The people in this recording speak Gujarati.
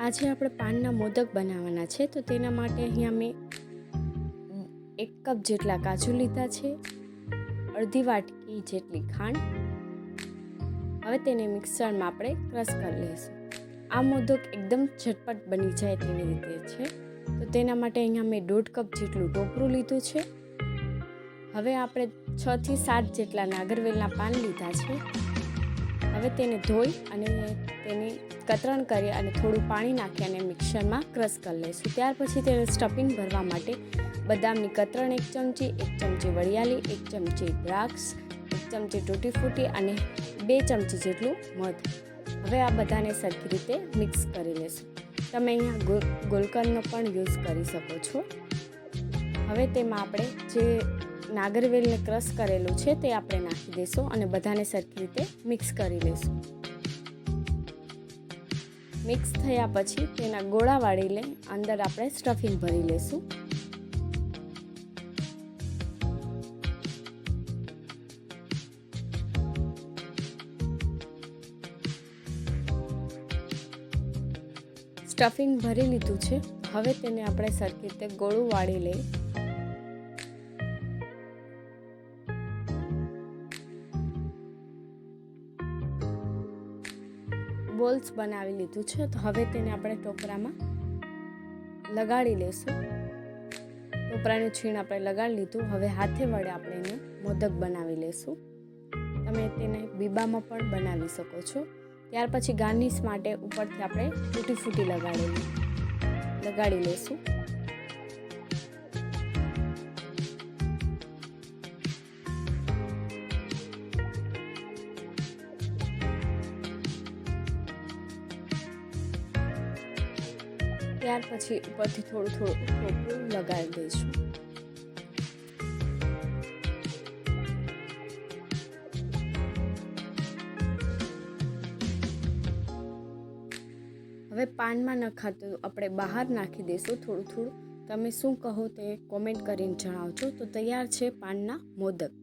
આજે આપણે પાનના મોદક બનાવવાના છે, તો તેના માટે અહીંયા મેં 1 કપ જેટલા કાજુ લીધા છે, અડધી વાટકી જેટલી ખાંડ. હવે તેને મિક્સરમાં આપણે ક્રશ કરી લઈશું. આ મોદક એકદમ ઝટપટ બની જાય તેવી રીતે છે, તો તેના માટે અહીંયા મેં 1.5 કપ જેટલું ટોપરું લીધું છે. હવે આપણે 6 થી 7 જેટલા નાગરવેલના પાન લીધા છે. હવે તેને ધોઈ અને તેની કતરણ કરી અને થોડું પાણી નાખી અને મિક્સરમાં ક્રશ કરી લઈશું. ત્યાર પછી તેને સ્ટફિંગ ભરવા માટે બદામની કતરણ 1 ચમચી, 1 ચમચી વરિયાળી, 1 ચમચી દ્રાક્ષ, 1 ચમચી તૂટી ફૂટી અને 2 ચમચી જેટલું મધ. હવે આ બધાને સરખી રીતે મિક્સ કરી લઈશું. તમે અહીંયા ગુલકંદનો પણ યુઝ કરી શકો છો. હવે તેમાં આપણે જે નાગરવેલને ક્રશ કરેલું છે તે આપણે નાખી દઈશું અને બધાને સરખી રીતે મિક્સ કરી લઈશું. મિક્સ થયા પછી તેના ગોળા વાળીને અંદર આપણે સ્ટફિંગ ભરી લઈશું. સ્ટફિંગ ભરી લીધું છે. હવે તેને આપણે સરખી રીતે ગોળું વાળી લઈ બોલ્સ બનાવી લીધું છે. તો હવે તેને આપણે ટોપરામાં લગાડી લઈશું. ટોપરાનું છીણ આપણે લગાડી લીધું. હવે હાથે વડે આપણે એને મોદક બનાવી લઈશું. તમે તેને બીબામાં પણ બનાવી શકો છો. ત્યાર પછી ગાર્નિશ માટે ઉપરથી આપણે તૂટી ફૂટી લગાડી લઈશું. ત્યાર પછી ઉપરથી થોડું ટોપરું લગાવી દઈશું. હવે પાનમાં નખાતું આપણે બહાર નાખી દઈશું થોડું. તમે શું કહો તે કોમેન્ટ કરીને જણાવજો. તો તૈયાર છે પાનના મોદક.